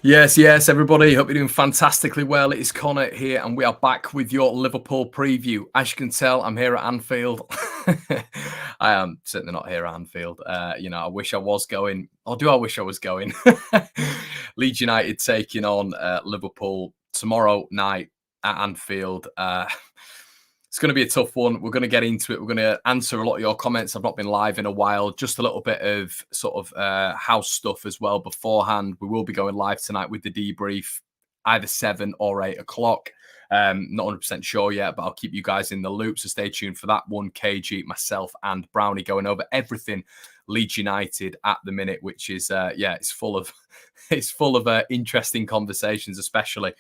Yes, everybody. Hope you're doing fantastically well. It is Connor here, and we are back with your Liverpool preview. As you can tell, I'm here at Anfield. I am certainly not here at Anfield. I wish I was going, or do I wish I was going? Leeds United taking on Liverpool tomorrow night at Anfield. It's going to be a tough one. We're going to get into it. We're going to answer a lot of your comments. I've not been live in a while. Just a little bit of sort of house stuff as well beforehand. We will be going live tonight with the debrief, either 7 or 8 o'clock. Not 100% sure yet, but I'll keep you guys in the loop. So stay tuned for that one. KG, myself, and Brownie going over everything Leeds United at the minute, which is it's full of interesting conversations, especially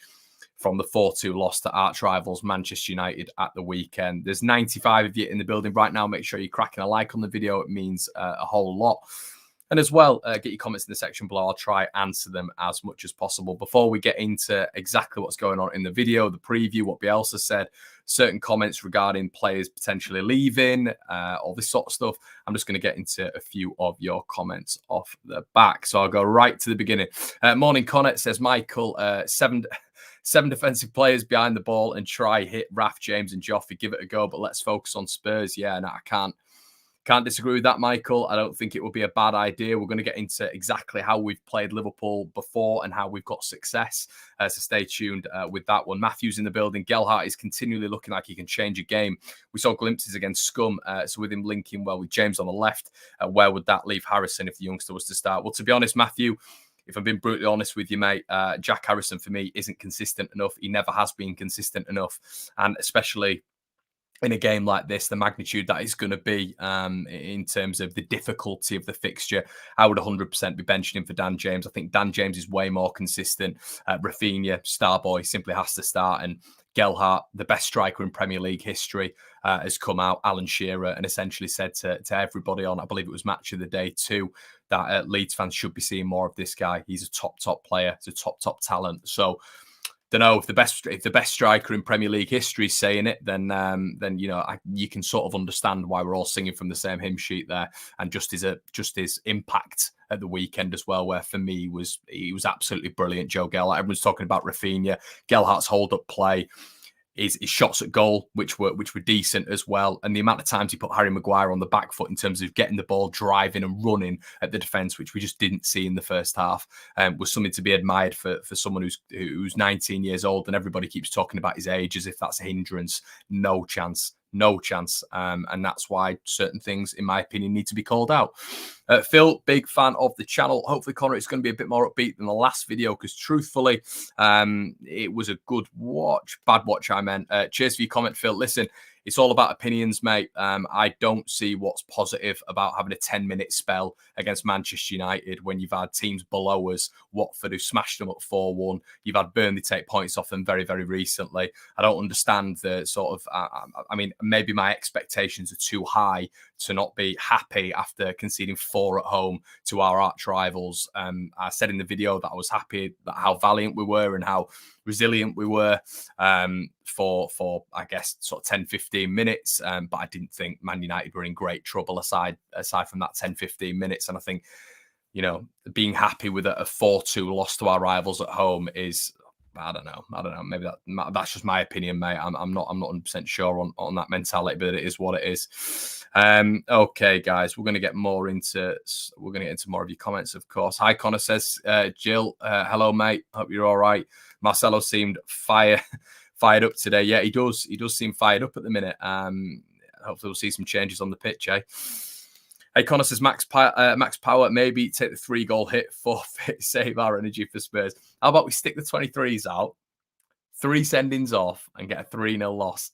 from the 4-2 loss to arch rivals Manchester United at the weekend. There's 95 of you in the building right now. Make sure you're cracking a like on the video. It means a whole lot. And as well, get your comments in the section below. I'll try answer them as much as possible. Before we get into exactly what's going on in the video, the preview, what Bielsa said, certain comments regarding players potentially leaving, all this sort of stuff, I'm just going to get into a few of your comments off the back. So I'll go right to the beginning. Morning, Connor. It says, Michael, 7 defensive players behind the ball and try hit Raf, James and Joffrey. Give it a go, but let's focus on Spurs. Yeah, no, I can't disagree with that, Michael. I don't think it would be a bad idea. We're going to get into exactly how we've played Liverpool before and how we've got success. So stay tuned with that one. Matthew's in the building. Gelhardt is continually looking like he can change a game. We saw glimpses against Scum. So with him linking well with James on the left, where would that leave Harrison if the youngster was to start? Well, to be honest, Matthew, if I'm being brutally honest with you, mate, Jack Harrison for me isn't consistent enough. He never has been consistent enough. And especially in a game like this, the magnitude that is going to be in terms of the difficulty of the fixture, I would 100% be benching him for Dan James. I think Dan James is way more consistent. Raphinha, Starboy, simply has to start. And Gelhardt, the best striker in Premier League history, has come out, Alan Shearer, and essentially said to everybody on, I believe it was Match of the Day too, that Leeds fans should be seeing more of this guy. He's a top player. He's a top talent. So, don't know if the best striker in Premier League history is saying it, then you can sort of understand why we're all singing from the same hymn sheet there. And just his impact at the weekend as well, where for me he was absolutely brilliant. Joe Gelhardt. Everyone's talking about Raphinha. Gelhardt's hold up play. His shots at goal, which were decent as well, and the amount of times he put Harry Maguire on the back foot in terms of getting the ball, driving and running at the defence, which we just didn't see in the first half, was something to be admired for someone who's 19 years old, and everybody keeps talking about his age as if that's a hindrance. No chance. And that's why certain things, in my opinion, need to be called out. Phil, big fan of the channel. Hopefully, Connor, it's going to be a bit more upbeat than the last video because truthfully, it was a good watch. Bad watch, I meant. Cheers for your comment, Phil. Listen, it's all about opinions, mate. I don't see what's positive about having a 10-minute spell against Manchester United when you've had teams below us, Watford, who smashed them up 4-1. You've had Burnley take points off them very, very recently. I don't understand the sort of, I mean, maybe my expectations are too high to not be happy after conceding 4 at home to our arch rivals. I said in the video that I was happy that how valiant we were and how resilient we were for I guess sort of 10-15 minutes, but I didn't think Man United were in great trouble aside from that 10-15 minutes. And I think, you know, being happy with a 4-2 loss to our rivals at home is, I don't know. Maybe that's just my opinion, mate. I'm not 100% sure on that mentality, but it is what it is. Okay, guys, we're going to get more into more of your comments, of course. Hi, Connor says, Jill, hello, mate. Hope you're all right. Marcelo seemed fired up today. Yeah, he does seem fired up at the minute. Hopefully, we'll see some changes on the pitch, eh? Hey, Connor says, Max Power, maybe take the 3-goal hit, forfeit, save our energy for Spurs. How about we stick the 23s out, 3 sendings off, and get a 3-0 loss?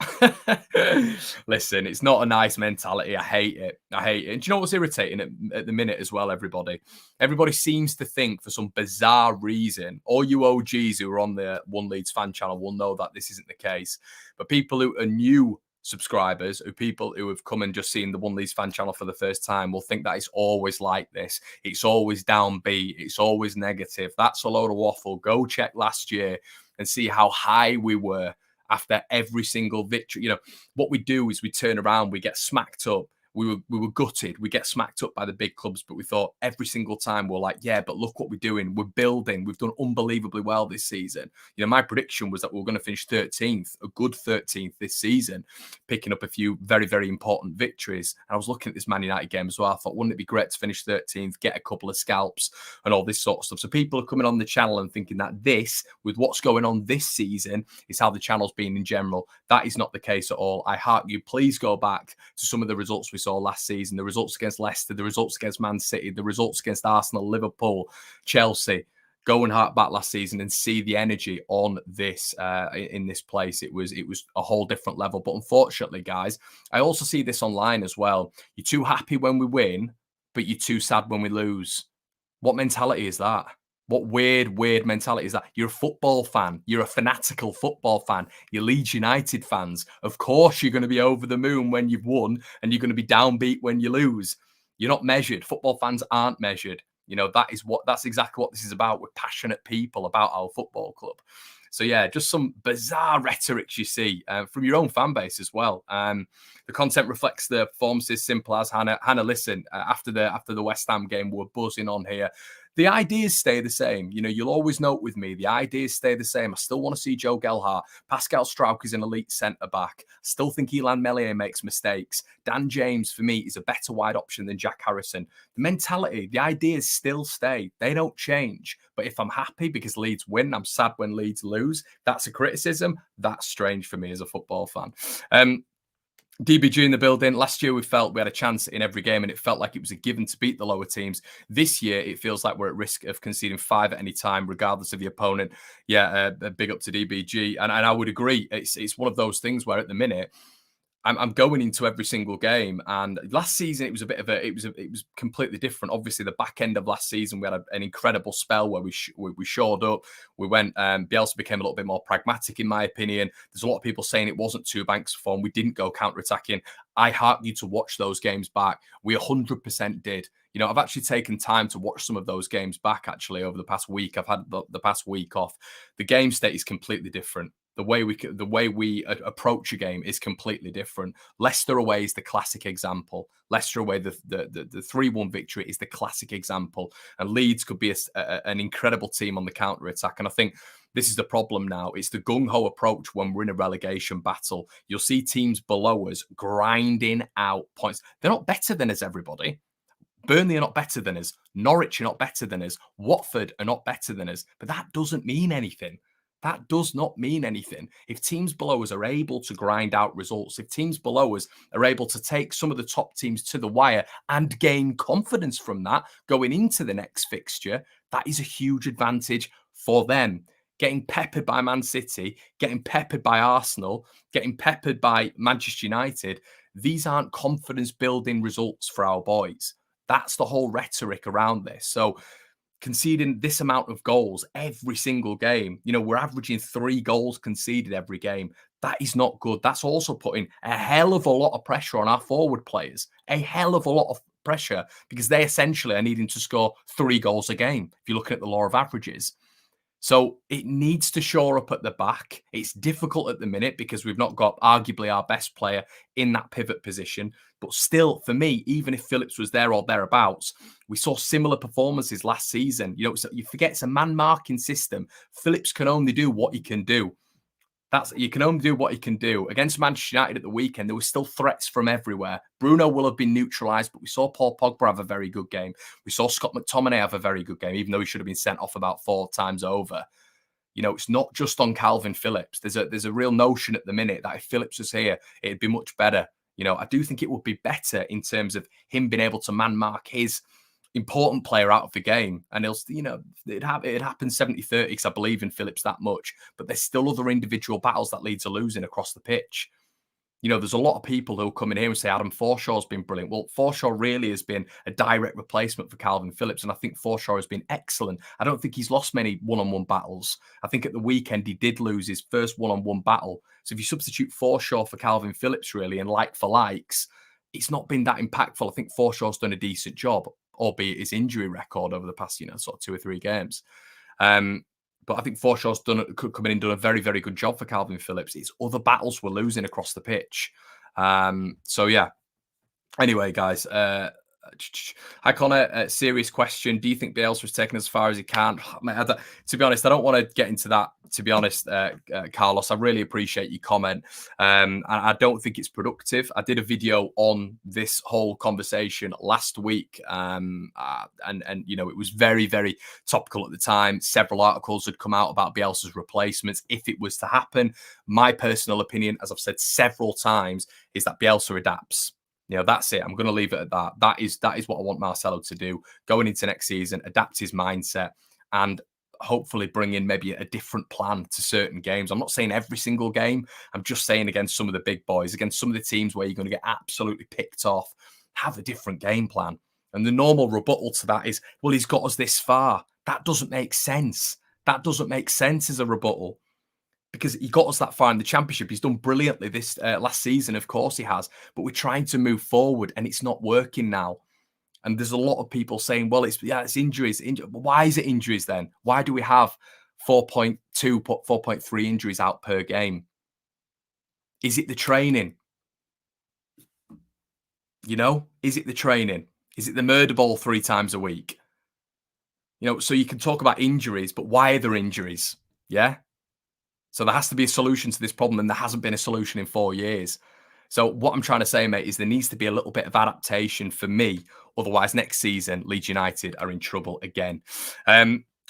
Listen, it's not a nice mentality. I hate it. And do you know what's irritating at the minute as well, everybody? Everybody seems to think for some bizarre reason, all you OGs who are on the One Leeds Fan Channel will know that this isn't the case. But people who are new subscribers, or people who have come and just seen the One Leeds Fan Channel for the first time, will think that it's always like this. It's always downbeat. It's always negative. That's a load of waffle. Go check last year and see how high we were after every single victory. You know, what we do is we turn around, we get smacked up, we were gutted. We get smacked up by the big clubs, but we thought every single time we're like, yeah, but look what we're doing. We're building. We've done unbelievably well this season. You know, my prediction was that we were going to finish 13th, a good 13th this season, picking up a few very, very important victories. And I was looking at this Man United game as well. I thought, wouldn't it be great to finish 13th, get a couple of scalps and all this sort of stuff. So people are coming on the channel and thinking that this, with what's going on this season, is how the channel's been in general. That is not the case at all. I heart you, please go back to some of the results we saw last season, the results against Leicester, the results against Man City, the results against Arsenal, Liverpool, Chelsea. Go and hark back last season and see the energy on this in this place. It was a whole different level. But unfortunately, guys, I also see this online as well. You're too happy when we win, but you're too sad when we lose. What mentality is that? What weird mentality is that? You're a football fan. You're a fanatical football fan. You're Leeds United fans. Of course, you're going to be over the moon when you've won, and you're going to be downbeat when you lose. You're not measured. Football fans aren't measured. You know, that's exactly what this is about. We're passionate people about our football club. So yeah, just some bizarre rhetorics you see from your own fan base as well. The content reflects the performances. Simple as Hannah. Listen, after the West Ham game, we're buzzing on here. The ideas stay the same. You know, you'll always note with me, the ideas stay the same. I still want to see Joe Gelhardt. Pascal Struijk is an elite centre-back. I still think Elan Meslier makes mistakes. Dan James, for me, is a better wide option than Jack Harrison. The mentality, the ideas still stay. They don't change. But if I'm happy because Leeds win, I'm sad when Leeds lose. That's a criticism. That's strange for me as a football fan. DBG in the building. Last year, we felt we had a chance in every game and it felt like it was a given to beat the lower teams. This year, it feels like we're at risk of conceding 5 at any time, regardless of the opponent. Yeah, big up to DBG. And I would agree. It's one of those things where at the minute, I'm going into every single game, and last season it was it was completely different. Obviously, the back end of last season we had an incredible spell where we shored up. We went. Bielsa became a little bit more pragmatic, in my opinion. There's a lot of people saying it wasn't two banks of form. We didn't go counter-attacking. I heart you to watch those games back. We 100% did. You know, I've actually taken time to watch some of those games back. Actually, over the past week, I've had the past week off. The game state is completely different. The way we approach a game is completely different. Leicester away is the classic example. Leicester away, the 3-1 victory is the classic example. And Leeds could be an incredible team on the counter-attack. And I think this is the problem now. It's the gung-ho approach when we're in a relegation battle. You'll see teams below us grinding out points. They're not better than us, everybody. Burnley are not better than us. Norwich are not better than us. Watford are not better than us. But that doesn't mean anything. That does not mean anything. If teams below us are able to grind out results, if teams below us are able to take some of the top teams to the wire and gain confidence from that going into the next fixture, that is a huge advantage for them. Getting peppered by Man City, getting peppered by Arsenal, getting peppered by Manchester United, these aren't confidence-building results for our boys. That's the whole rhetoric around this. So conceding this amount of goals every single game, you know, we're averaging 3 goals conceded every game. That is not good. That's also putting a hell of a lot of pressure on our forward players, a hell of a lot of pressure, because they essentially are needing to score 3 goals a game, if you're looking at the law of averages. So it needs to shore up at the back. It's difficult at the minute because we've not got arguably our best player in that pivot position. But still, for me, even if Phillips was there or thereabouts, we saw similar performances last season. You know, you forget it's a man-marking system. Phillips can only do what he can do. You can only do what he can do. Against Manchester United at the weekend, there were still threats from everywhere. Bruno will have been neutralised, but we saw Paul Pogba have a very good game. We saw Scott McTominay have a very good game, even though he should have been sent off about 4 times over. You know, it's not just on Calvin Phillips. There's a real notion at the minute that if Phillips was here, it'd be much better. You know, I do think it would be better in terms of him being able to man-mark his important player out of the game, and he'll, you know, it happens 70-30 because I believe in Phillips that much, but there's still other individual battles that Leeds are losing across the pitch. You know, there's a lot of people who come in here and say Adam Forshaw's been brilliant. Well, Forshaw really has been a direct replacement for Calvin Phillips, and I think Forshaw has been excellent. I don't think he's lost many one-on-one battles. I think at the weekend he did lose his first one-on-one battle. So if you substitute Forshaw for Calvin Phillips, really, and like for likes, it's not been that impactful. I think Forshaw's done a decent job, albeit his injury record over the past, you know, sort of 2 or 3 games. But I think Forshaw's come in and done a very, very good job for Calvin Phillips. It's other battles we're losing across the pitch. So, yeah, Anyway, guys, hi Connor. Serious question: do you think Bielsa has taken as far as he can? To be honest, I don't want to get into that. To be honest, Carlos, I really appreciate your comment. And I don't think it's productive. I did a video on this whole conversation last week, and you know, it was very, very topical at the time. Several articles had come out about Bielsa's replacements if it was to happen. My personal opinion, as I've said several times, is that Bielsa adapts. You know, that's it. I'm going to leave it at that. That is what I want Marcelo to do going into next season, adapt his mindset and hopefully bring in maybe a different plan to certain games. I'm not saying every single game. I'm just saying against some of the big boys, against some of the teams where you're going to get absolutely picked off, have a different game plan. And the normal rebuttal to that is, well, he's got us this far. That doesn't make sense. That doesn't make sense as a rebuttal, because he got us that far in the championship. He's done brilliantly this last season, of course he has, but we're trying to move forward and it's not working now. And there's a lot of people saying, well, it's injuries. But why is it injuries then? Why do we have 4.2, 4.3 injuries out per game? Is it the training? You know, is it the training? Is it the murder ball 3 times a week? You know, so you can talk about injuries, but why are there injuries? Yeah. So there has to be a solution to this problem, and there hasn't been a solution in 4 years. So what I'm trying to say, mate, is there needs to be a little bit of adaptation for me. Otherwise, next season, Leeds United are in trouble again.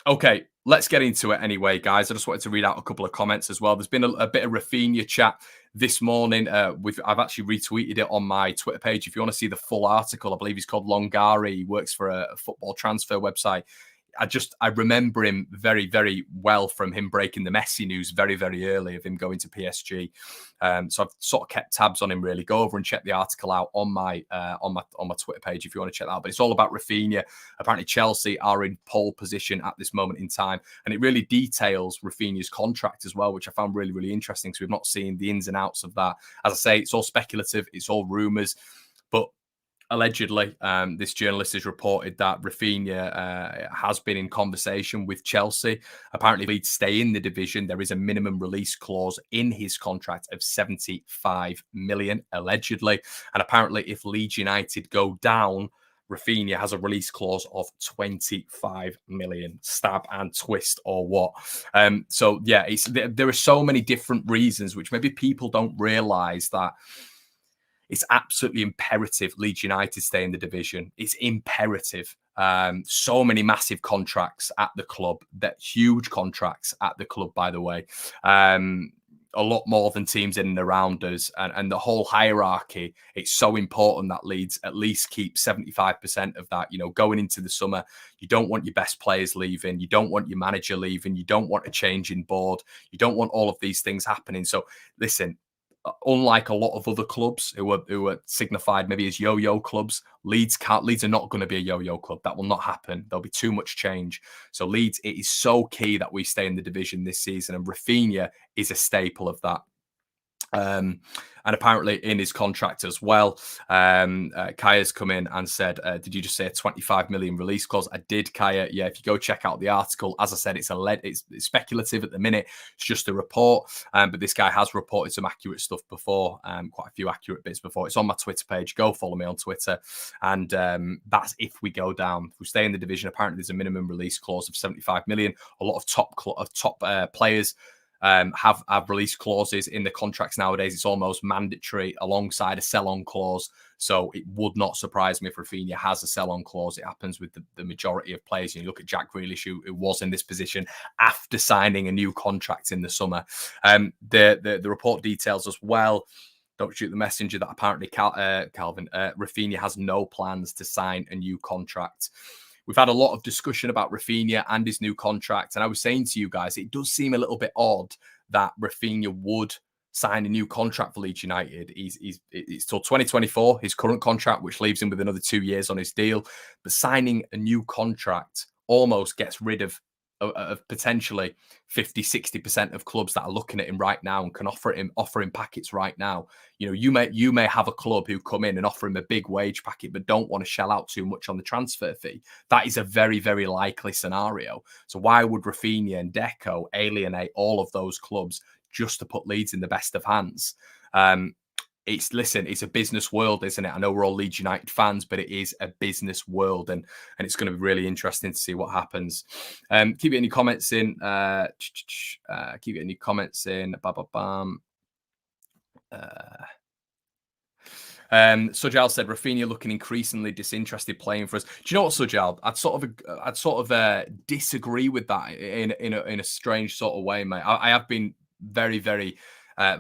Okay, let's get into it anyway, guys. I just wanted to read out a couple of comments as well. There's been a bit of Raphinha chat this morning. I've actually retweeted it on my Twitter page. If you want to see the full article, I believe he's called Longari. He works for a football transfer website. I remember him very, very well from him breaking the Messi news very, very early of him going to PSG. So I've sort of kept tabs on him. Really, go over and check the article out on my Twitter page if you want to check that out. But it's all about Raphinha. Apparently, Chelsea are in pole position at this moment in time, and it really details Raphinha's contract as well, which I found really, really interesting. So we've not seen the ins and outs of that. As I say, it's all speculative. It's all rumours, but allegedly, this journalist has reported that Raphinha has been in conversation with Chelsea. Apparently, Leeds stay in the division. There is a minimum release clause in his contract of 75 million, allegedly. And apparently, if Leeds United go down, Raphinha has a release clause of 25 million. Stab and twist or what? So, yeah, there are so many different reasons which maybe people don't realise that it's absolutely imperative Leeds United stay in the division. It's imperative. So many massive contracts at the club, that huge contracts at the club, by the way. A lot more than teams in and around us, and the whole hierarchy. It's so important that Leeds at least keep 75% of that. You know, going into the summer, you don't want your best players leaving, you don't want your manager leaving, you don't want a change in board, you don't want all of these things happening. So listen, unlike a lot of other clubs who are signified maybe as yo-yo clubs, Leeds are not going to be a yo-yo club. That will not happen. There'll be too much change. So Leeds, it is so key that we stay in the division this season, and Raphinha is a staple of that. And apparently in his contract as well, Kaya's come in and said, did you just say a 25 million release clause? I did, Kaya. Yeah, if you go check out the article, as I said, it's speculative at the minute. It's just a report, but this guy has reported some accurate stuff before, quite a few accurate bits before. It's on my Twitter page. Go follow me on Twitter. And that's if we go down. If we stay in the division, apparently there's a minimum release clause of 75 million. A lot of top players have release clauses in the contracts nowadays. It's almost mandatory alongside a sell-on clause. So it would not surprise me if Raphinha has a sell-on clause. It happens with the majority of players. You look at Jack Grealish, who was in this position after signing a new contract in the summer. The report details as well, don't shoot the messenger, that apparently Raphinha has no plans to sign a new contract. We've had a lot of discussion about Raphinha and his new contract. And I was saying to you guys, it does seem a little bit odd that Raphinha would sign a new contract for Leeds United. It's till 2024, his current contract, which leaves him with another 2 years on his deal. But signing a new contract almost gets rid of potentially 50-60% of clubs that are looking at him right now and can offer him packets right now. You know, you may have a club who come in and offer him a big wage packet but don't want to shell out too much on the transfer fee. That is a very, very likely scenario. So why would Raphinha and Deco alienate all of those clubs just to put Leeds in the best of hands? it's a business world, isn't it? I know we're all Leeds United fans, but it is a business world, and it's going to be really interesting to see what happens. Keep getting your comments in. Keep getting your comments in. Bam. Sujal said Raphinha looking increasingly disinterested playing for us. Do you know what, Sujal? I'd sort of disagree with that in a strange sort of way, mate. I have been very, very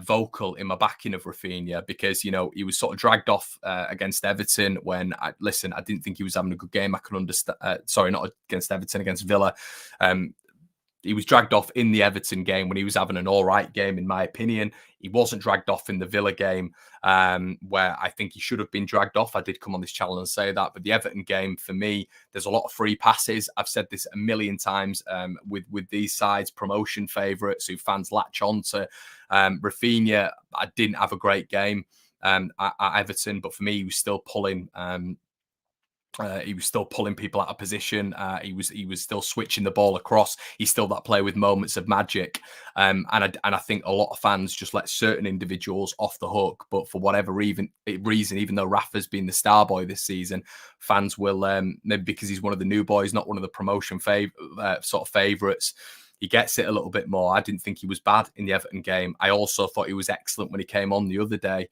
vocal in my backing of Raphinha because he was sort of dragged off against Everton when I didn't think he was having a good game. I can understand. Sorry, not against Everton, against Villa. He was dragged off in the Everton game when he was having an all right game, in my opinion. He wasn't dragged off in the Villa game, where I think he should have been dragged off. I did come on this channel and say that. But the Everton game, for me, there's a lot of free passes. I've said this a million times with these sides, promotion favourites who fans latch on to. Raphinha, I didn't have a great game at Everton, but for me, he was still pulling. He was still pulling people out of position. He was still switching the ball across. He's still that player with moments of magic. And I think a lot of fans just let certain individuals off the hook. But for whatever reason, even though Rafa's been the star boy this season, fans will maybe because he's one of the new boys, not one of the promotion sort of favourites. He gets it a little bit more. I didn't think he was bad in the Everton game. I also thought he was excellent when he came on the other day.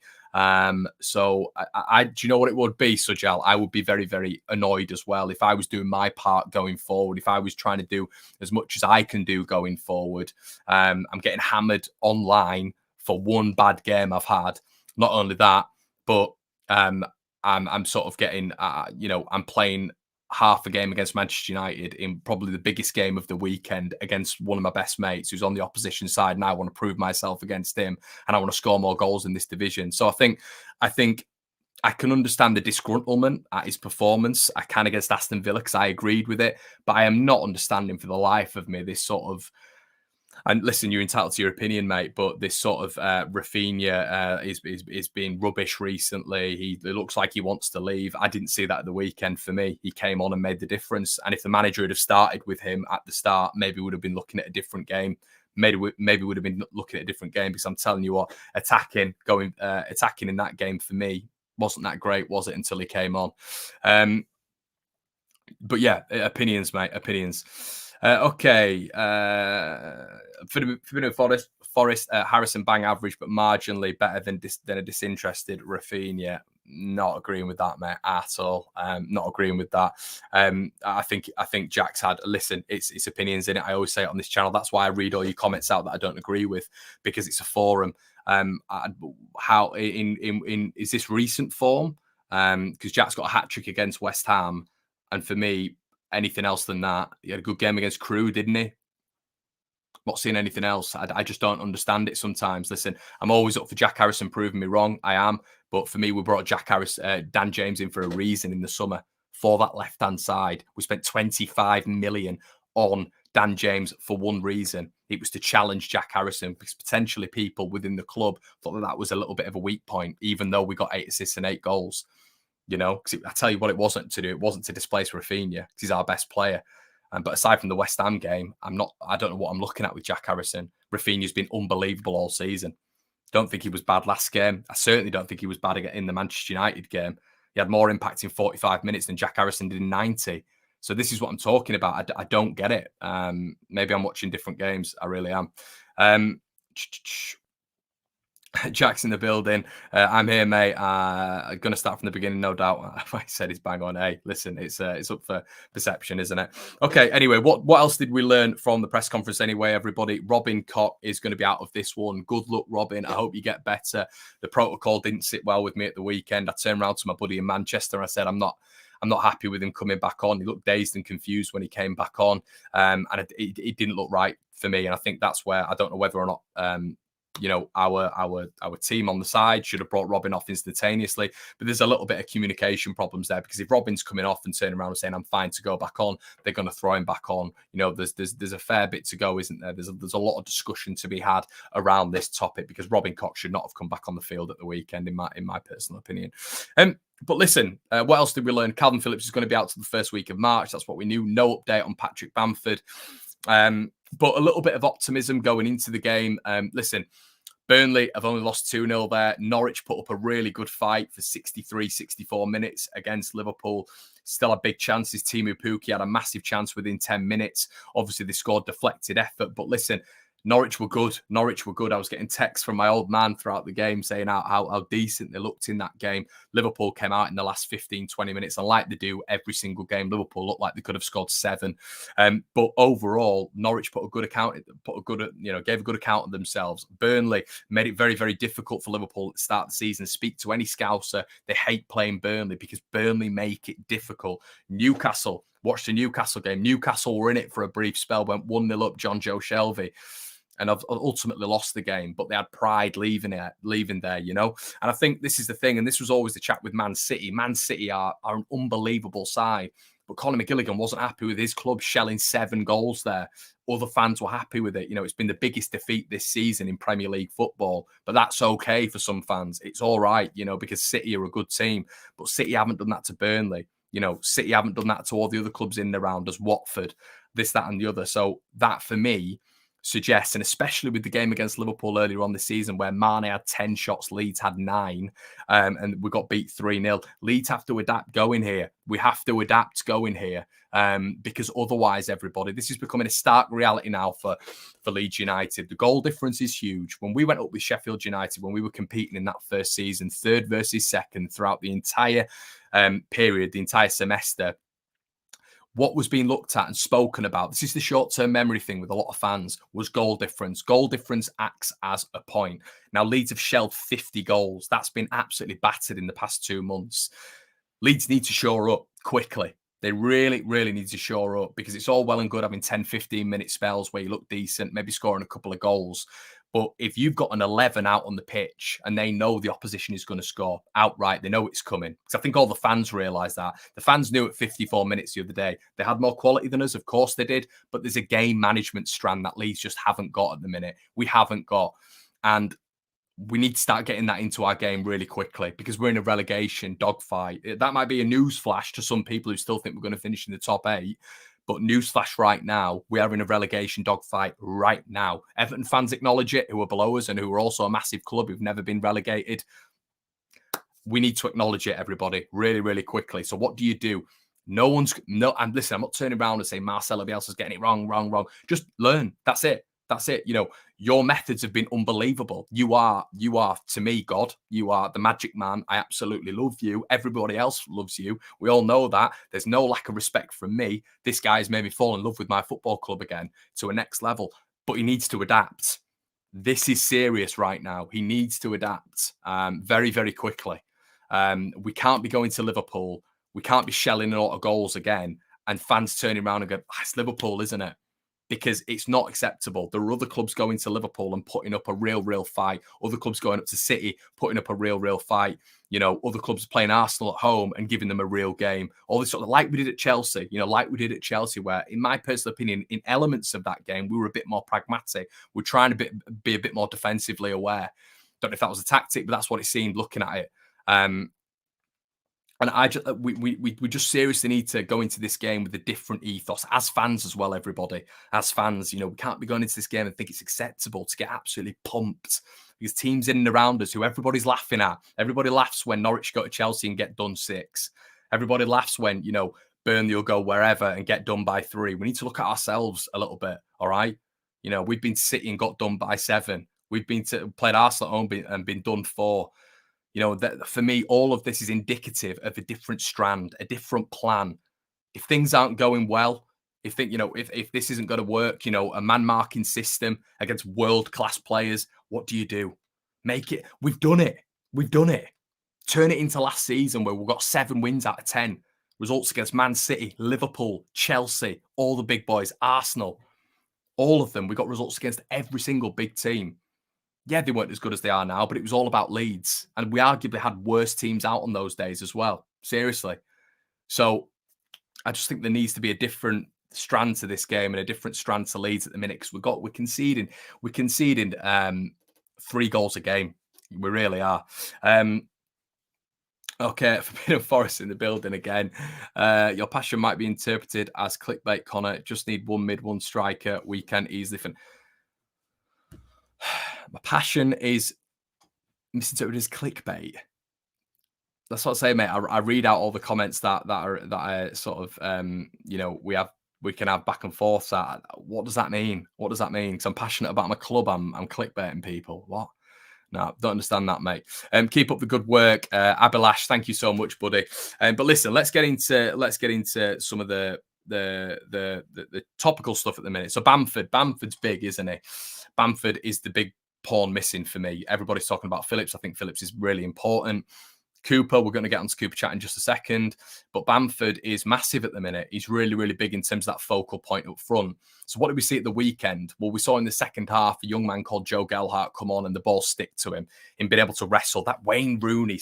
So do you know what it would be, Sujal? I would be very, very annoyed as well if I was doing my part going forward. If I was trying to do as much as I can do going forward, I'm getting hammered online for one bad game I've had. Not only that, but I'm sort of getting, I'm playing half a game against Manchester United in probably the biggest game of the weekend against one of my best mates who's on the opposition side, and I want to prove myself against him, and I want to score more goals in this division. So I think I can understand the disgruntlement at his performance. I can against Aston Villa because I agreed with it, but I am not understanding for the life of me this sort of. And listen, you're entitled to your opinion, mate, but this sort of Raphinha is being rubbish recently. It looks like he wants to leave. I didn't see that at the weekend for me. He came on and made the difference. And if the manager had have started with him at the start, maybe we would have been looking at a different game. Maybe would have been looking at a different game because I'm telling you what, attacking in that game for me wasn't that great, was it, until he came on. But yeah, opinions, mate, opinions. Okay. Forest, Harrison bang average, but marginally better than a disinterested Raphinha. Not agreeing with that, mate, at all. Not agreeing with that. I think Jack's had. Listen, it's opinions in it. I always say it on this channel. That's why I read all your comments out that I don't agree with, because it's a forum. How is this recent form? Because Jack's got a hat trick against West Ham, and for me, anything else than that, he had a good game against Crewe, didn't he? Not seeing anything else. I just don't understand it sometimes. Listen, I'm always up for Jack Harrison proving me wrong. I am. But for me, we brought Dan James in for a reason in the summer for that left-hand side. We spent 25 million on Dan James for one reason. It was to challenge Jack Harrison, because potentially people within the club thought that was a little bit of a weak point, even though we got 8 assists and 8 goals. Because I tell you what, it wasn't to do. It wasn't to displace Raphinha, because he's our best player. But aside from the West Ham game, I don't know what I'm looking at with Jack Harrison. Raphinha's been unbelievable all season. Don't think he was bad last game. I certainly don't think he was bad in the Manchester United game. He had more impact in 45 minutes than Jack Harrison did in 90. So this is what I'm talking about. I don't get it. Maybe I'm watching different games. I really am. Jack's in the building. I'm here, mate. I'm going to start from the beginning, no doubt. I said it's bang on. Hey, listen, it's up for perception, isn't it? Okay, anyway, what else did we learn from the press conference anyway, everybody? Robin Koch is going to be out of this one. Good luck, Robin. I hope you get better. The protocol didn't sit well with me at the weekend. I turned around to my buddy in Manchester and I said, I'm not happy with him coming back on. He looked dazed and confused when he came back on. And it didn't look right for me. And I think that's where I don't know whether or not our team on the side should have brought Robin off instantaneously, but there's a little bit of communication problems there, because if Robin's coming off and turning around and saying I'm fine to go back on, they're going to throw him back on. There's a fair bit to go, isn't there? There's a lot of discussion to be had around this topic, because Robin Koch should not have come back on the field at the weekend, in my personal opinion. But listen, what else did we learn? Calvin Phillips is going to be out to the first week of March. That's what we knew. No update on Patrick Bamford. But a little bit of optimism going into the game. Listen, Burnley have only lost 2-0 there. Norwich put up a really good fight for 63, 64 minutes against Liverpool. Still had big chances. Timu Pukki had a massive chance within 10 minutes. Obviously, they scored deflected effort. But listen, Norwich were good. Norwich were good. I was getting texts from my old man throughout the game saying how decent they looked in that game. Liverpool came out in the last 15, 20 minutes, and like they do every single game, Liverpool looked like they could have scored 7. But overall, Norwich gave a good account of themselves. Burnley made it very, very difficult for Liverpool at the start of the season. Speak to any Scouser, they hate playing Burnley because Burnley make it difficult. Newcastle, watch the Newcastle game. Newcastle were in it for a brief spell, went 1-0 up, John Joe Shelby, and I've ultimately lost the game, but they had pride leaving there, And I think this is the thing, and this was always the chat with Man City. Man City are an unbelievable side, but Conor McGilligan wasn't happy with his club shelling 7 goals there. Other fans were happy with it. It's been the biggest defeat this season in Premier League football, but that's okay for some fans. It's all right, because City are a good team, but City haven't done that to Burnley. City haven't done that to all the other clubs in and around us, Watford, this, that, and the other. So that, for me, suggests, and especially with the game against Liverpool earlier on this season where Mane had 10 shots, Leeds had 9, and we got beat 3-0. Leeds have to adapt going here. We have to adapt going here because otherwise, everybody, this is becoming a stark reality now for Leeds United. The goal difference is huge. When we went up with Sheffield United, when we were competing in that first season, 3rd versus 2nd throughout the entire period, the entire semester, what was being looked at and spoken about, this is the short-term memory thing with a lot of fans, was goal difference. Goal difference acts as a point. Now, Leeds have shelled 50 goals. That's been absolutely battered in the past 2 months. Leeds need to shore up quickly. They really, really need to shore up because it's all well and good having 10, 15-minute spells where you look decent, maybe scoring a couple of goals. But if you've got an 11 out on the pitch and they know the opposition is going to score outright, they know it's coming. Because I think all the fans realise that. The fans knew at 54 minutes the other day. They had more quality than us, of course they did. But there's a game management strand that Leeds just haven't got at the minute. We haven't got. And we need to start getting that into our game really quickly because we're in a relegation dogfight. That might be a news flash to some people who still think we're going to finish in the top 8. But newsflash right now, we are in a relegation dogfight right now. Everton fans acknowledge it, who are below us and who are also a massive club who've never been relegated. We need to acknowledge it, everybody, really, really quickly. So what do you do? And listen, I'm not turning around and saying Marcelo Bielsa's getting it wrong. Just learn. That's it. Your methods have been unbelievable. You are, to me, God. You are the magic man. I absolutely love you. Everybody else loves you. We all know that. There's no lack of respect from me. This guy has made me fall in love with my football club again to a next level, but he needs to adapt. This is serious right now. He needs to adapt very, very quickly. We can't be going to Liverpool. We can't be shelling a lot of goals again and fans turning around and go, it's Liverpool, isn't it? Because it's not acceptable. There are other clubs going to Liverpool and putting up a real fight. Other clubs going up to City, putting up a real fight. Other clubs playing Arsenal at home and giving them a real game. All this sort of like we did at Chelsea, where, in my personal opinion, in elements of that game, we were a bit more pragmatic. We're trying to be a bit more defensively aware. Don't know if that was a tactic, but that's what it seemed looking at it. And we just seriously need to go into this game with a different ethos as fans as well, everybody. As fans, we can't be going into this game and think it's acceptable to get absolutely pumped because teams in and around us who everybody's laughing at. Everybody laughs when Norwich go to Chelsea and get done 6. Everybody laughs when, Burnley will go wherever and get done by 3. We need to look at ourselves a little bit, all right? We've been to City and got done by 7. We've been to played Arsenal at home and been done 4. That for me, all of this is indicative of a different strand, a different plan. If things aren't going well, if this isn't going to work, a man-marking system against world-class players, what do? Make it. We've done it. Turn it into last season where we've got 7 wins out of 10. Results against Man City, Liverpool, Chelsea, all the big boys, Arsenal, all of them. We got results against every single big team. Yeah, they weren't as good as they are now, but it was all about Leeds. And we arguably had worse teams out on those days as well. Seriously. So I just think there needs to be a different strand to this game and a different strand to Leeds at the minute because we're conceding 3 goals a game. We really are. Okay, Forbidden Forest in the building again. Your passion might be interpreted as clickbait, Connor. Just need 1 mid, 1 striker. We can easily My passion is misinterpreted as clickbait. That's what I say, mate. I read out all the comments that are sort of we can have back and forth. That what does that mean? What does that mean? Because I'm passionate about my club. I'm clickbaiting people. What? No, don't understand that, mate. Keep up the good work, Abhilash. Thank you so much, buddy. But listen, let's get into some of the topical stuff at the minute. So Bamford's big, isn't he? Bamford is the big pawn missing for me. Everybody's talking about Phillips. I think Phillips is really important. Cooper, we're going to get onto Cooper chat in just a second, but Bamford is massive at the minute. He's really, really big in terms of that focal point up front. So what did we see at the weekend? Well, we saw in the second half a young man called Joe Gelhardt come on and the ball stick to him, in being able to wrestle. That Wayne Rooney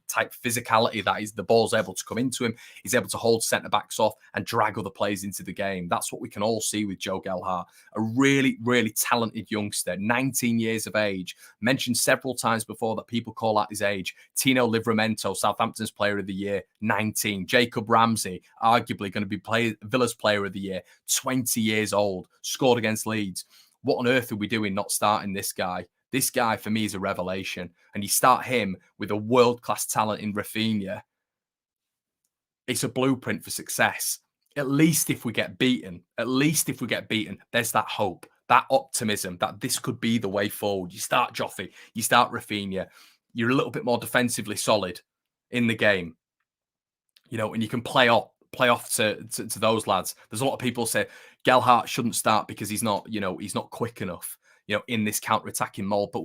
type physicality that is the ball's able to come into him. He's able to hold centre backs off and drag other players into the game. That's what we can all see with Joe Gelhardt, a really, really talented youngster, 19 years of age. Mentioned several times before that people call out his age. Tino Livramento, Southampton's Player of the Year, 19. Jacob Ramsey, arguably going to be Villa's Player of the Year, 20 years old, scored against Leeds. What on earth are we doing not starting this guy? This guy, for me, is a revelation. And you start him with a world-class talent in Raphinha. It's a blueprint for success. At least if we get beaten, there's that hope, that optimism that this could be the way forward. You start Joffy, you start Raphinha, you're a little bit more defensively solid in the game, and you can play off to those lads. There's a lot of people say Gelhardt shouldn't start because he's not quick enough, in this counter-attacking mold. But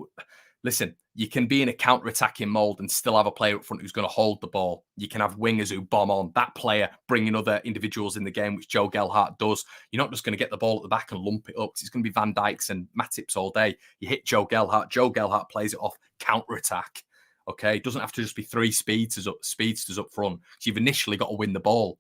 listen, you can be in a counter-attacking mold and still have a player up front who's going to hold the ball. You can have wingers who bomb on. That player bringing other individuals in the game, which Joe Gelhardt does. You're not just going to get the ball at the back and lump it up. It's going to be Van Dijks and Matips all day. You hit Joe Gelhardt. Joe Gelhardt plays it off counter-attack. Okay, it doesn't have to just be three speedsters up front. So you've initially got to win the ball.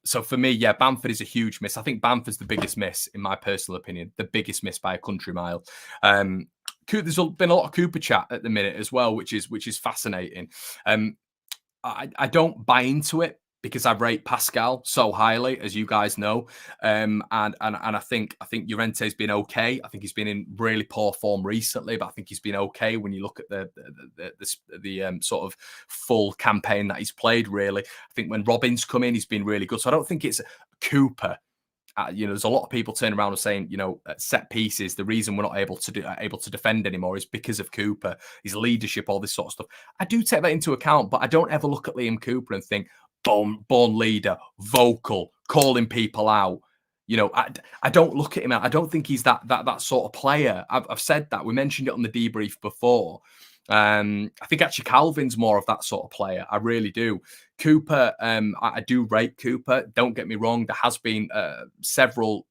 So for me, yeah, Bamford is a huge miss. I think Bamford's the biggest miss, in my personal opinion, the biggest miss by a country mile. There's been a lot of Cooper chat at the minute as well, which is fascinating. I don't buy into it because I rate Pascal so highly, as you guys know, and I think Llorente's been okay. I think he's been in really poor form recently, but I think he's been okay when you look at the sort of full campaign that he's played. Really, I think when Robin's come in, he's been really good. So I don't think it's Cooper. There's a lot of people turning around and saying, set pieces, the reason we're not able to defend anymore is because of Cooper, his leadership, all this sort of stuff. I do take that into account, but I don't ever look at Liam Cooper and think, born leader, vocal, calling people out. I don't look at him. I don't think he's that sort of player. I've said that. We mentioned it on the debrief before. I think actually Calvin's more of that sort of player. I really do. Cooper, I do rate Cooper. Don't get me wrong. There has been several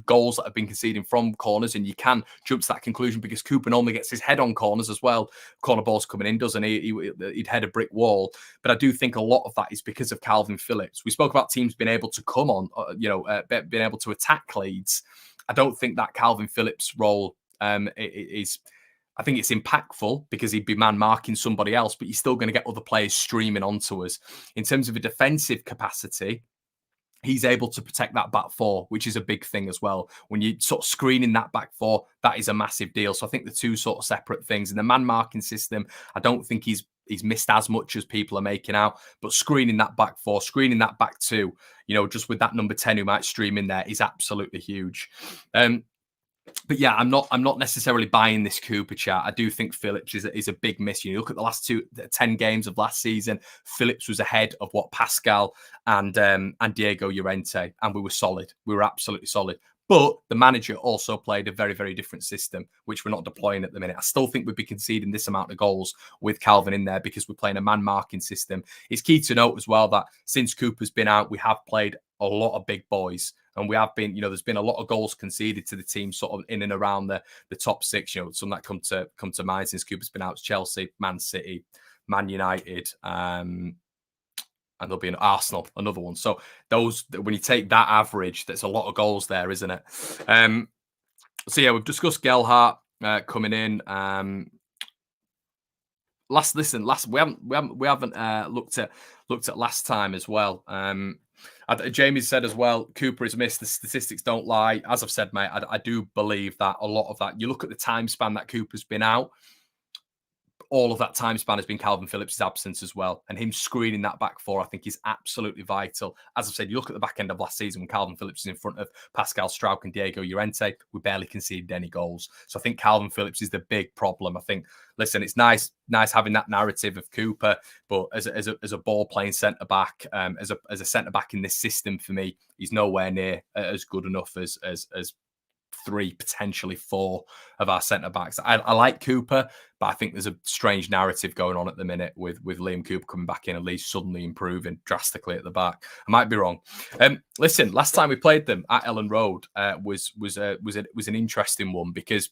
goals that have been conceding from corners, and you can jump to that conclusion because Cooper normally gets his head on corners as well. Corner balls coming in, doesn't he? He'd head a brick wall. But I do think a lot of that is because of Calvin Phillips. We spoke about teams being able to come on, being able to attack Leeds. I don't think that Calvin Phillips role is. I think it's impactful because he'd be man marking somebody else, but you're still going to get other players streaming onto us. In terms of a defensive capacity, he's able to protect that back four, which is a big thing as well. When you sort of screening that back four, that is a massive deal. So I think the two sort of separate things. In the man marking system, I don't think he's missed as much as people are making out, but screening that back four, screening that back two, just with that number 10 who might stream in there is absolutely huge. But yeah, I'm not necessarily buying this Cooper chat. I do think Phillips is a big miss. You look at the last 10 games of last season, Phillips was ahead of what Pascal and Diego Llorente, and we were solid. We were absolutely solid. But the manager also played a very, very different system, which we're not deploying at the minute. I still think we'd be conceding this amount of goals with Calvin in there because we're playing a man-marking system. It's key to note as well that since Cooper's been out, we have played a lot of big boys. And we have been, there's been a lot of goals conceded to the team sort of in and around the top six. Some that come to mind since Cooper's been out: Chelsea, Man City, Man United, and there'll be an Arsenal, another one. So those, when you take that average, there's a lot of goals there, isn't it? So yeah, we've discussed Gelhardt coming in. We haven't looked at last time as well. Jamie said as well, Cooper is missed. The statistics don't lie. As I've said, mate, I do believe that a lot of that. You look at the time span that Cooper's been out. All of that time span has been Calvin Phillips' absence as well. And him screening that back four, I think, is absolutely vital. As I've said, you look at the back end of last season when Calvin Phillips is in front of Pascal Struijk and Diego Llorente, we barely conceded any goals. So I think Calvin Phillips is the big problem. I think, listen, it's nice having that narrative of Cooper, but as a ball-playing centre-back, as a centre-back in this system, for me, he's nowhere near as good enough as 3, potentially 4 of our centre backs. I like Cooper, but I think there's a strange narrative going on at the minute with Liam Cooper coming back in and Leeds suddenly improving drastically at the back. I might be wrong. Listen, last time we played them at Ellen Road was an interesting one because,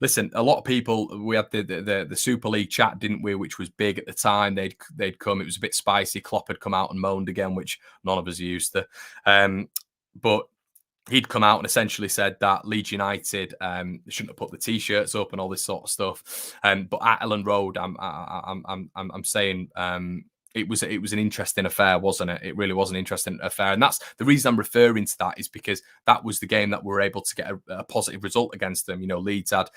listen, a lot of people, we had the Super League chat, didn't we, which was big at the time. They'd come, it was a bit spicy. Klopp had come out and moaned again, which none of us are used to. But he'd come out and essentially said that Leeds United shouldn't have put the t-shirts up and all this sort of stuff. But at Ellen Road, I'm saying it was an interesting affair, wasn't it? It really was an interesting affair, and that's the reason I'm referring to that, is because that was the game that we were able to get a positive result against them. You know, Leeds had.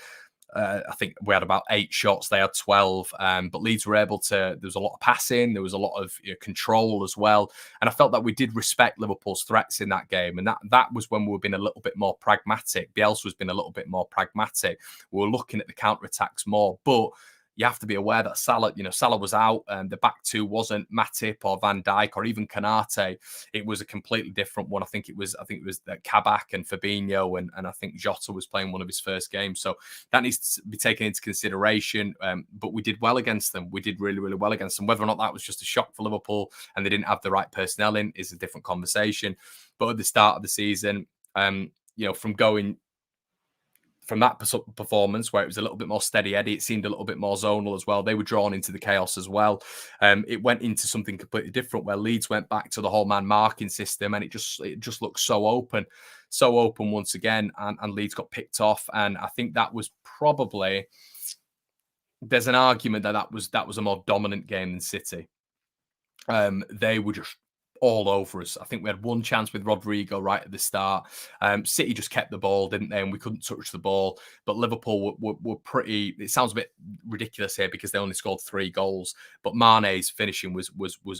I think we had about 8 shots. They had 12. But Leeds were able to, there was a lot of passing. There was a lot of control as well. And I felt that we did respect Liverpool's threats in that game. And that was when we were being a little bit more pragmatic. Bielsa was being a little bit more pragmatic. We were looking at the counter-attacks more. But you have to be aware that Salah was out, and the back two wasn't Matip or Van Dijk or even Kanate. It was a completely different one. I think it was Kabak and Fabinho, and I think Jota was playing one of his first games. So that needs to be taken into consideration. But we did well against them. We did really, really well against them. Whether or not that was just a shock for Liverpool and they didn't have the right personnel in is a different conversation. But at the start of the season, from that performance where it was a little bit more steady Eddie, it seemed a little bit more zonal as well. They were drawn into the chaos as well. It went into something completely different where Leeds went back to the whole man marking system, and it just looked so open once again, and Leeds got picked off. And I think that was probably, there's an argument that was a more dominant game than City. They were just all over us. I think we had one chance with Rodrigo right at the start. City just kept the ball, didn't they? And we couldn't touch the ball. But Liverpool were pretty. It sounds a bit ridiculous here because they only scored 3 goals. But Mane's finishing was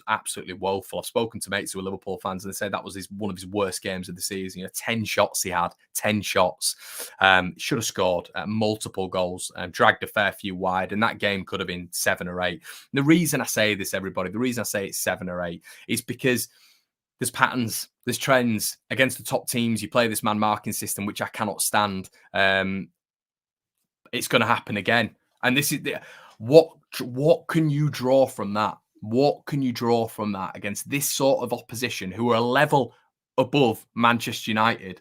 absolutely woeful. I've spoken to mates who are Liverpool fans, and they say that was one of his worst games of the season. 10 shots he had, 10 shots. Should have scored multiple goals, dragged a fair few wide, and that game could have been 7 or 8. And the reason I say this, everybody, the reason I say it's 7 or 8 is because there's patterns, there's trends. Against the top teams, you play this man marking system, which I cannot stand. It's going to happen again. And this is what can you draw from that? What can you draw from that against this sort of opposition who are a level above Manchester United,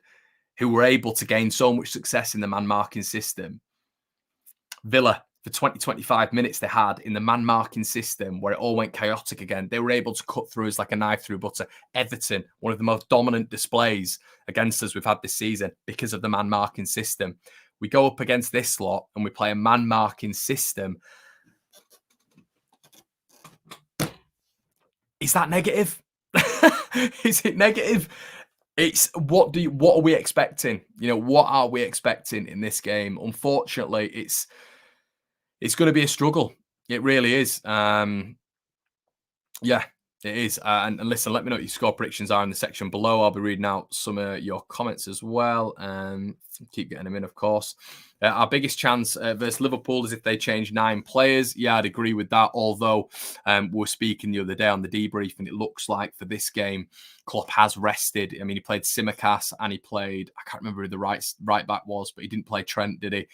who were able to gain so much success in the man marking system? Villa, for 20-25 minutes they had in the man-marking system where it all went chaotic again, they were able to cut through us like a knife through butter. Everton, one of the most dominant displays against us we've had this season because of the man-marking system. We go up against this lot and we play a man-marking system. Is that negative? Is it negative? It's what are we expecting? What are we expecting in this game? Unfortunately, it's going to be a struggle. It really is. Yeah, it is. And listen, let me know what your score predictions are in the section below. I'll be reading out some of your comments as well. Keep getting them in, of course. Our biggest chance versus Liverpool is if they change 9 players. Yeah, I'd agree with that. Although we were speaking the other day on the debrief, and it looks like for this game, Klopp has rested. I mean, he played Tsimikas and he played, I can't remember who the right back was, but he didn't play Trent, did he?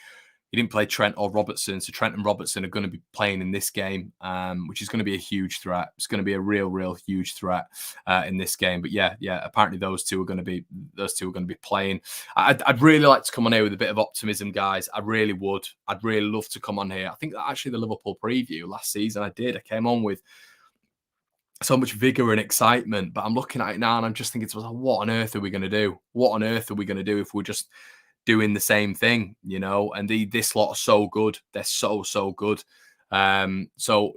He didn't play Trent or Robertson. So Trent and Robertson are going to be playing in this game, which is going to be a huge threat. It's going to be a real huge threat in this game. But yeah, apparently those two are going to be playing. I'd really like to come on here with a bit of optimism, guys. I really would. I'd really love to come on here. I think that actually the Liverpool preview last season I came on with so much vigor and excitement. But I'm looking at it now and I'm just thinking to myself, what on earth are we going to do? What on earth are we going to do if we're just doing the same thing, and this lot are so good. They're so good. So,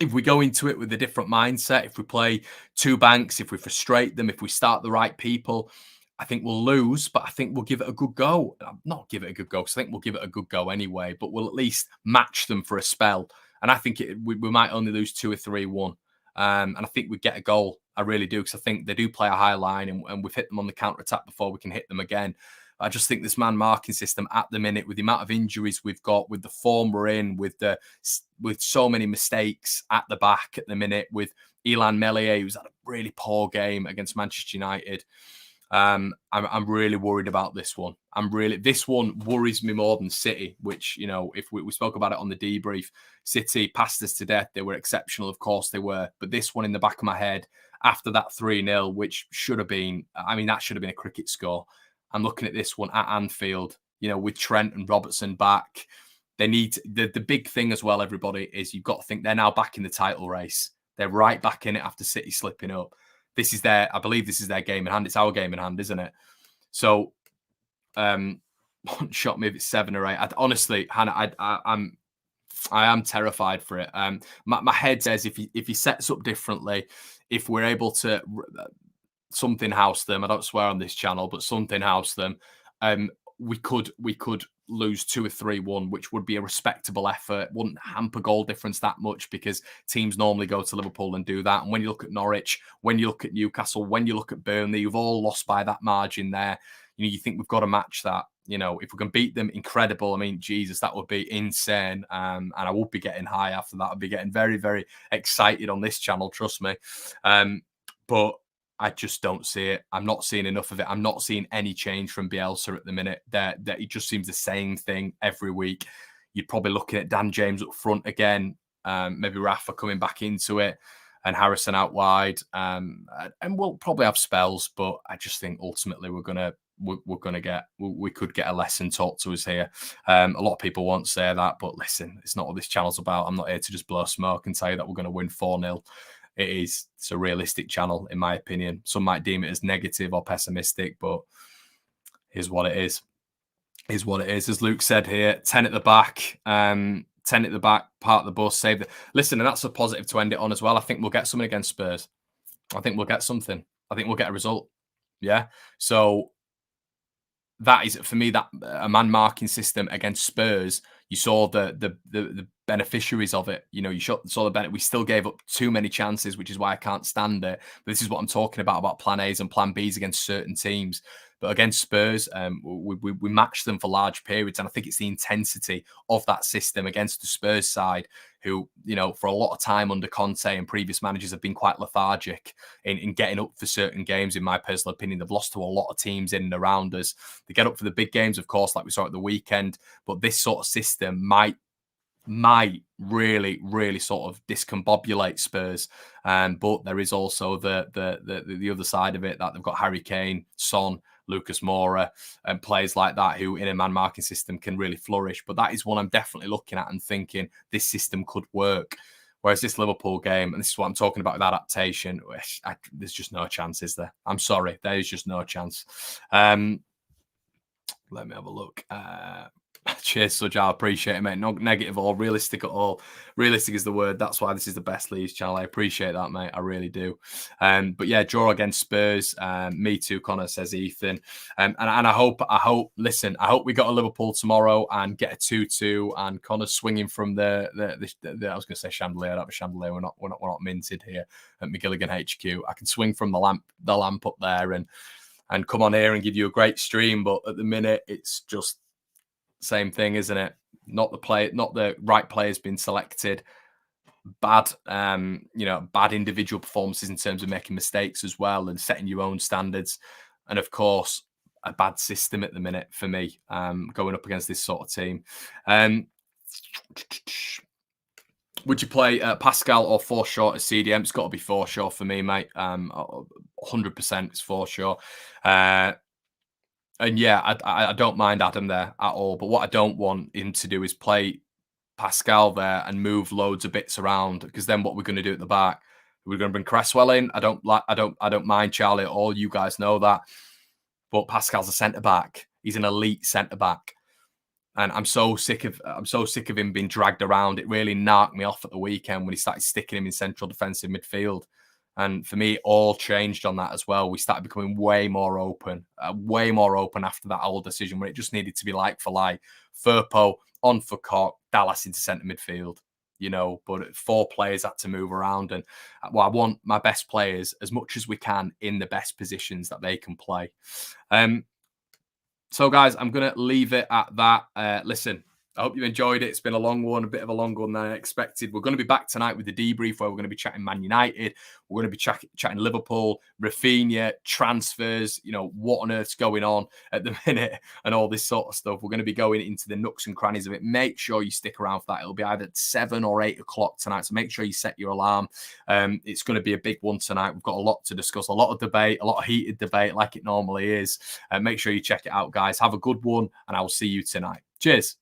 if we go into it with a different mindset, if we play two banks, if we frustrate them, if we start the right people, I think we'll lose, but I think we'll give it a good go. Not give it a good go, because I think we'll give it a good go anyway, but we'll at least match them for a spell. And I think we might only lose 2 or 3-1. And I think we get a goal. I really do, because I think they do play a high line, and we've hit them on the counter attack before we can hit them again. I just think this man marking system at the minute, with the amount of injuries we've got, with the form we're in, with so many mistakes at the back at the minute, with Ilan Meslier, who's had a really poor game against Manchester United. I'm really worried about this one. This one worries me more than City, which, you know, if we spoke about it on the debrief, City passed us to death. They were exceptional, of course they were. But this one in the back of my head, after that 3-0, which should have been, I mean, that should have been a cricket score. I'm looking at this one at Anfield, you know, with Trent and Robertson back. They need the big thing as well, everybody, is you've got to think they're now back in the title race. They're right back in it after City slipping up. I believe this is their game in hand. It's our game in hand, isn't it? So, shot me if it's 7 or 8. Honestly, Hannah, I am terrified for it. My head says if he sets up differently, if we're able to something house them, I don't swear on this channel, but something house them, we could lose 2 or 3-1, which would be a respectable effort. Wouldn't hamper goal difference that much, because teams normally go to Liverpool and do that. And when you look at Norwich, when you look at Newcastle, when you look at Burnley, you've all lost by that margin there. You know, you think we've got to match that. You know, if we can beat them, incredible. I mean, Jesus, that would be insane. And I would be getting high after that. I'd be getting very, very excited on this channel, trust me. But I just don't see it. I'm not seeing enough of it. I'm not seeing any change from Bielsa at the minute. That it just seems the same thing every week. You're probably looking at Dan James up front again, maybe Rafa coming back into it, and Harrison out wide. And we'll probably have spells, but I just think ultimately we could get a lesson taught to us here. A lot of people won't say that, but listen, it's not what this channel's about. I'm not here to just blow smoke and tell you that we're going to win 4-0. It's a realistic channel, in my opinion. Some might deem it as negative or pessimistic, but here's what it is. Here's what it is. As Luke said here, 10 at the back. 10 at the back, part of the bus, save the... Listen, and that's a positive to end it on as well. I think we'll get something against Spurs. I think we'll get something. I think we'll get a result. Yeah. So that is, for me, that a man marking system against Spurs. You saw the beneficiaries of it. You know, you saw the benefit. We still gave up too many chances, which is why I can't stand it. But this is what I'm talking about plan A's and plan B's against certain teams. But against Spurs, we matched them for large periods. And I think it's the intensity of that system against the Spurs side, who, you know, for a lot of time under Conte and previous managers have been quite lethargic in getting up for certain games, in my personal opinion. They've lost to a lot of teams in and around us. They get up for the big games, of course, like we saw at the weekend. But this sort of system might really sort of discombobulate Spurs. But there is also the other side of it, that they've got Harry Kane, Son, Lucas Moura, and players like that who in a man marking system can really flourish. But that is one I'm definitely looking at and thinking this system could work. Whereas this Liverpool game, and this is what I'm talking about with adaptation, there's just no chance, is there? I'm sorry, there is just no chance. Let me have a look. Cheers, Sudge. I appreciate it, mate. Not negative or realistic at all. Realistic is the word. That's why this is the best Leeds channel. I appreciate that, mate. I really do. But yeah, draw against Spurs. Me too, Connor, says Ethan. And I hope. Listen, I hope we got a Liverpool tomorrow and get a 2-2. And Connor swinging from the I was going to say chandelier. That was chandelier. We're not minted here at McGilligan HQ. I can swing from the lamp up there and come on here and give you a great stream. But at the minute, it's just same thing, isn't it? Not the right players being selected. Bad, bad individual performances in terms of making mistakes as well and setting your own standards. And of course, a bad system at the minute for me, going up against this sort of team. Would you play Pascal or Forshaw as CDM? It's got to be Forshaw for me, mate. 100% it's Forshaw. And yeah, I don't mind Adam there at all. But what I don't want him to do is play Pascal there and move loads of bits around, because then what we're going to do at the back, we're going to bring Cresswell in. I don't mind Charlie at all. You guys know that. But Pascal's a centre back. He's an elite centre back. And I'm so sick of him being dragged around. It really narked me off at the weekend when he started sticking him in central defensive midfield. And for me, it all changed on that as well. We started becoming way more open after that whole decision where it just needed to be like for like. Firpo on for Cock, Dallas into centre midfield, you know, but 4 players had to move around. And well, I want my best players as much as we can in the best positions that they can play. So, guys, I'm going to leave it at that. Listen, I hope you enjoyed it. It's been a long one, a bit of a longer one than I expected. We're going to be back tonight with the debrief where we're going to be chatting Man United. We're going to be chatting Liverpool, Raphinha, transfers, you know, what on earth's going on at the minute and all this sort of stuff. We're going to be going into the nooks and crannies of it. Make sure you stick around for that. It'll be either 7 or 8 o'clock tonight. So make sure you set your alarm. It's going to be a big one tonight. We've got a lot to discuss, a lot of debate, a lot of heated debate like it normally is. Make sure you check it out, guys. Have a good one, and I will see you tonight. Cheers.